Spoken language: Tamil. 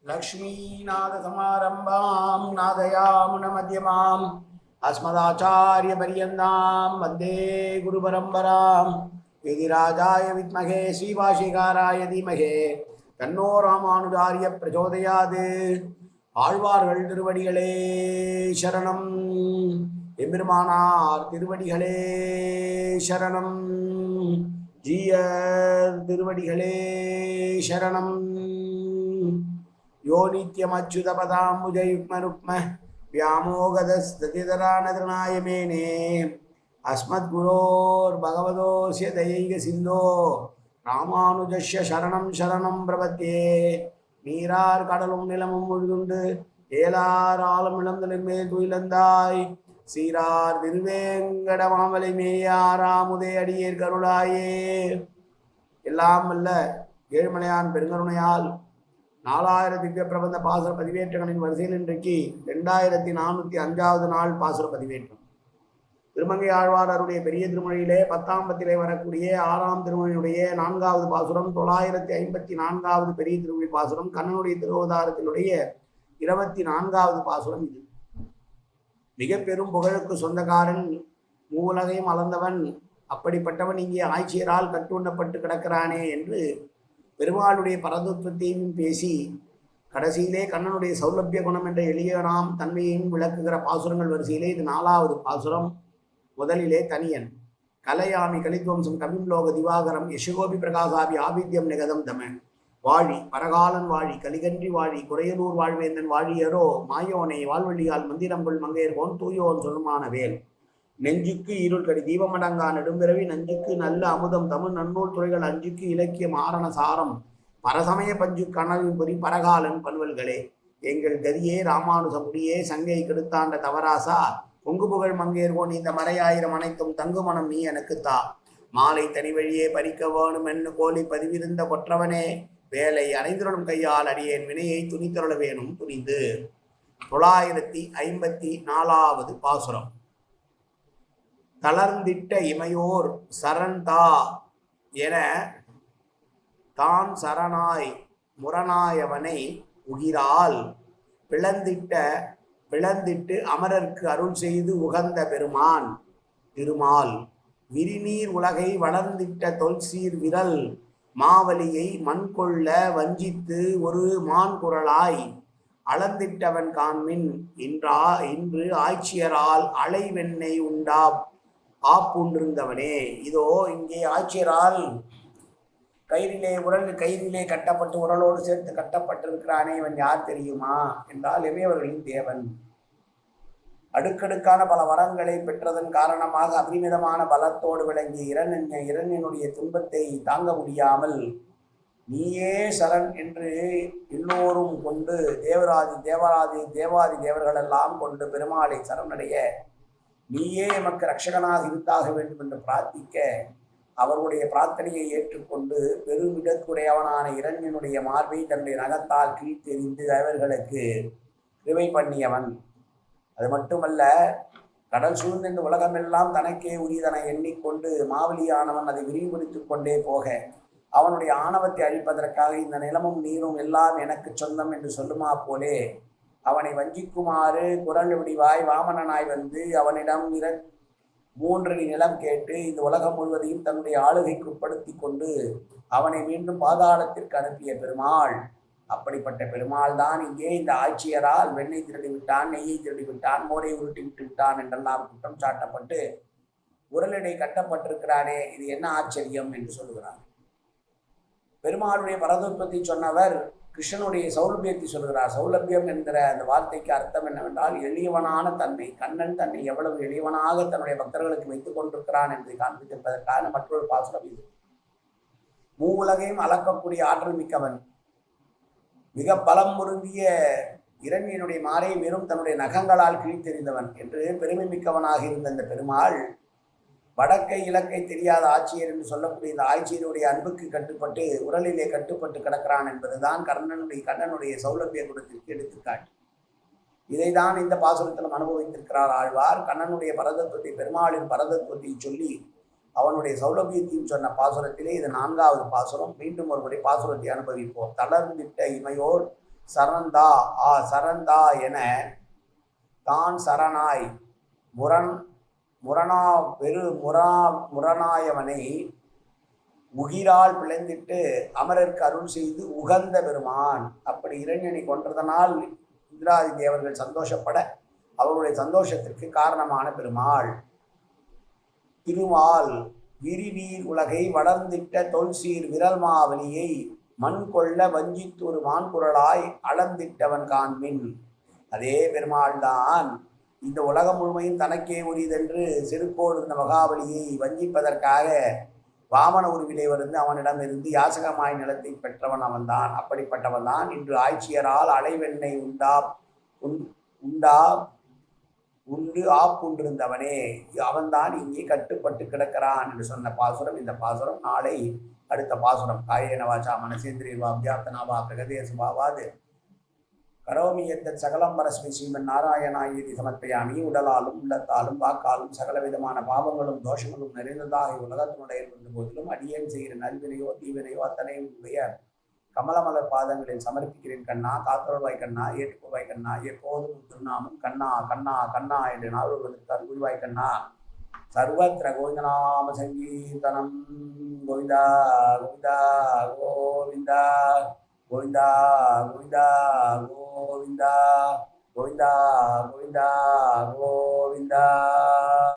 लक्ष्मीनाथसमारम्भां नादयामुनमध्यमाम् अस्मदाचार्यपर्यन्तां वन्दे गुरुपरम्परां यदिराजाय विद्महे श्रीभाष्यकाराय धीमहि तन्नो रामानुजार्य प्रचोदयात् ஆழ்வார்கள் திருவடிகளே சரணம் எம்பெருமானார் திருவடிகளே சரணம் ஜீயர் திருவடிகளே சரணம் यो नित्यमच्युतपदाम्बुजयुग्मरुक्म व्यामोगदस्ततितरानतृणाय मेने अस्मद्गुरोर्भगवतोऽस्य दयैकसिन्धो रामानुजस्य शरणं शरणं प्रपद्ये நீரார் கடலும் நிலமும் முழுதுண்டு ஏலார் ஆளும் இளந்தலின் மேல் துயிலந்தாய் சீரார் திருவேங்கட மாமலை மேயாராமுதே அடியேர் கருளாயே. எல்லாம் வல்ல ஏழுமலையான் பெருங்கருணையால் 4000 திவ்ய பிரபந்த பாசுர பதிவேற்றங்களின் வரிசையில் இன்றைக்கு 2405வது நாள் பாசுர பதிவேற்றம். திருமங்கை ஆழ்வார் அவருடைய பெரிய திருமொழியிலே 10ஆம் பத்திலே வரக்கூடிய 6ஆம் திருமொழியுடைய 4வது பாசுரம், 954வது பெரிய திருமொழி பாசுரம், கண்ணனுடைய திருவதாரத்தினுடைய 24வது பாசுரம். இது மிக பெரும் புகழுக்கு சொந்தக்காரன், மூவுலகையும் அளந்தவன், அப்படிப்பட்டவன் இங்கே ஆட்சியரால் கட்டுண்ணப்பட்டு கிடக்கிறானே என்று பெருமாளுடைய பரதத்துவத்தையும் பேசி கடைசியிலே கண்ணனுடைய சௌலபிய குணம் என்ற எளிய நாம் தன்மையையும் விளக்குகிற பாசுரங்கள் வரிசையிலே இது 4வது பாசுரம். முதலிலே தனியன் கலையாமி கலித்வம்சம் கவிம்லோக திவாகரம் யசுகோபி பிரகாசாபி ஆபித்யம் நிகதம் தம வாழி பரகாலன் வாழி கலிகன்றி வாழி குறையலூர் வாழ்வேந்தன் வாழியரோ மாயோனை வாழ்வழியால் மந்திரம்புள் மங்கையர்கோன் தூயோன் சொல்லுமான வேல் நெஞ்சுக்கு இருள் கடி தீபமடங்கா நெடும்பிறவி நஞ்சுக்கு நல்ல அமுதம் தமிழ் நன்னூல் துறைகள் அஞ்சுக்கு இலக்கியம் ஆரண சாரம் பரசமய பஞ்சு கனவின் பொறி பரகாலன் பல்வல்களே எங்கள் கதியே ராமானுசமுடியே சங்கை கெடுத்தாண்ட தவராசா பொங்கு புகழ் மங்கையர்கோன் இந்த மறையாயிரம் அனைத்தும் தங்கு மனம் நீ எனக்கு தா மாலை தனி வழியே பறிக்க வேணும் என்று கோலி பதிவிருந்த கொற்றவனே வேலை அனைந்திரளும் கையால் அடியேன் வினையை துணித்தருள வேணும் துணிந்து. 954வது பாசுரம். தளர்ந்திட்ட இமையோர் சரண்தா என தான் சரணாய் முரணாயவனை உகிரால் பிளந்திட்டு அமரர்க்கு அருள் செய்து உகந்த பெருமான் திருமால் விரிநீர் உலகை வளர்ந்திட்ட தொல்சீர் விரல் மாவலியை மண்கொள்ள வஞ்சித்து ஒரு மான் குரலாய் அளந்திட்டவன் காண்மின் இன்று ஆட்சியரால் அலைவெண்ணை உண்டா ஆப்புண்டிருந்தவனே. இதோ இங்கே ஆட்சியரால் கயிறிலே கட்டப்பட்டு உரலோடு சேர்த்து கட்டப்பட்டிருக்கிறானே, இவன் யார் தெரியுமா என்றால் இறையவர்களின் தேவன். அடுக்கடுக்கான பல வரங்களை பெற்றதன் காரணமாக அபரிமிதமான பலத்தோடு விளங்கிய இரணியனுடைய துன்பத்தை தாங்க முடியாமல் நீயே சரண் என்று எல்லோரும் கொண்டு தேவாதி தேவர்களெல்லாம் கொண்டு பெருமாளை சரணடைய நீயே எமக்கு ரட்சகனாக இருந்தாக வேண்டும் என்று பிரார்த்திக்க அவருடைய பிரார்த்தனையை ஏற்றுக்கொண்டு பெருமிடத்துடையவனான இரணியனுடைய மார்பை தன்னுடைய நகத்தால் கீழ்த்தெறிந்து அவர்களுக்கு கிருபை பண்ணியவன். அது மட்டுமல்ல, கடல் சூழ்ந்த இந்த உலகமெல்லாம் தனக்கே உரியதனை எண்ணிக்கொண்டு மாவலியானவன் அதை விரிவுபடுத்தி கொண்டே போக அவனுடைய ஆணவத்தை அழிப்பதற்காக இந்த நிலமும் நீரும் எல்லாம் எனக்கு சொந்தம் என்று சொல்லுமா போலே அவனை வஞ்சிக்குமாறு குரல் வடிவாய் வாமனனாய் வந்து அவனிடம் 3 நிலம் கேட்டு இந்த உலகம் முழுவதையும் தன்னுடைய ஆளுகைக்கு உட்படுத்தி கொண்டு அவனை மீண்டும் பாதாளத்திற்கு அனுப்பிய பெருமாள். அப்படிப்பட்ட பெருமாள் தான் இங்கே இந்த ஆட்சியரால் வெண்ணெய் திருடி விட்டான், நெய்யை திருடி விட்டான், மோரை உருட்டி விட்டு விட்டான் என்றெல்லாம் குற்றம் சாட்டப்பட்டு உரலிடை கட்டப்பட்டிருக்கிறானே, இது என்ன ஆச்சரியம் என்று சொல்லுகிறார். பெருமாளுடைய பரதத்துவத்தை சொன்னவர் கிருஷ்ணனுடைய சௌலபியத்தை சொல்கிறார். சௌலபியம் என்கிற அந்த வார்த்தைக்கு அர்த்தம் என்னவென்றால் எளியவனான தன்மை. கண்ணன் தன்னை எவ்வளவு எளியவனாக தன்னுடைய பக்தர்களுக்கு வைத்துக் கொண்டிருக்கிறான் என்று காண்பித்திருப்பதற்கான மற்றொரு பாசுரம் இது. மூவுலகையும் அளக்கக்கூடிய ஆற்றல் மிக்கவன், மிக பலம் பொருந்திய இரணியனுடைய மாறை வெறும் தன்னுடைய நகங்களால் கிழித்தெறிந்தவன் என்று பெருமை மிக்கவனாக இருந்த இந்த பெருமாள் வடக்கை இலக்கை தெரியாத ஆட்சியர் என்று சொல்லக்கூடிய இந்த ஆட்சியருடைய அன்புக்கு கட்டுப்பட்டு உரலிலே கட்டுப்பட்டு கிடக்கிறான் என்பதுதான் கண்ணனுடைய சௌலபிய குணத்திற்கு எடுத்துக்காட்டு. இதைதான் இந்த பாசுரத்திலும் அனுபவித்திருக்கிறார் ஆழ்வார். கண்ணனுடைய பரதத்துவத்தை, பெருமாளின் பரதத்துவத்தை சொல்லி அவனுடைய சௌலபியத்தையும் சொன்ன பாசுரத்திலே இது 4வது பாசுரம். மீண்டும் ஒரு முறை பாசுரத்தை அனுபவிப்போம். தளர்ந்திட்ட இமையோர் சரந்தா சரந்தா என தான் சரணாய் முரண் முரணா முரணாயவனை உகிரால் பிளந்திட்டு அமரருக்கு அருள் செய்து உகந்த பெருமான். அப்படி இரண்யனை கொன்றதனால் இந்திராதி தேவர்கள் சந்தோஷப்பட அவருடைய சந்தோஷத்திற்கு காரணமான பெருமாள். திருமால் விரிவீர் உலகை வளர்ந்திட்ட தொல்சீர் விரல் மாவலியை மண் கொள்ள வஞ்சித்தொரு மான்குரலாய் அளந்திட்டவன் காண்மின். அதே பெருமாள் தான் இந்த உலகம் முழுமையும் தனக்கே உரியதென்று செருக்கோடு இருந்த மகாபலியை வஞ்சிப்பதற்காக வாமன உருவிலே வந்து அவனிடமிருந்து யாசகமாய் நிலத்தை பெற்றவன் அவன்தான். அப்படிப்பட்டவன் தான் இன்று ஆட்சியரால் அலைவெண்ணை உண்டா உண்டு ஆப்புண்டிருந்தவனே அவன்தான் இங்கே கட்டுப்பட்டு கிடக்கிறான் என்று சொன்ன பாசுரம் இந்த பாசுரம். நாளை அடுத்த பாசுரம். காயேன வாச்சா மனசேந்திரியவா அபியாப்தனாவா பிரகதேசுவாவாது கரோமி எத்த சகலம் பரஸ்மி ஸ்ரீமன் நாராயணாயதி சமர்ப்பயாமி. உடலாலும் உள்ளத்தாலும் வாக்காலும் சகல விதமான பாவங்களும் தோஷங்களும் நிறைந்ததாக உலகத்தினுடைய இருந்த போதிலும் அடியேன் செய்கிற நல்வினையோ தீவினையோ அத்தனையும் உடைய கமலமலர் பாதங்களில் சமர்ப்பிக்கிறேன் கண்ணா. காத்தொருவாய் கண்ணா, ஏற்றுக்கொள்வாய் கண்ணா, எப்போதும் திருநாமம் கண்ணா கண்ணா கண்ணா என்று நாவல்களுக்கு அருள்வாய் கண்ணா. சர்வத்திர கோவிந்தநாம சங்கீர்த்தனம். கோவிந்தா கோவிந்தா கோவிந்தா கோவிந்தா கோவிந்தா கோவிந்தா கோவிந்தா கோவிந்தா கோவிந்தா.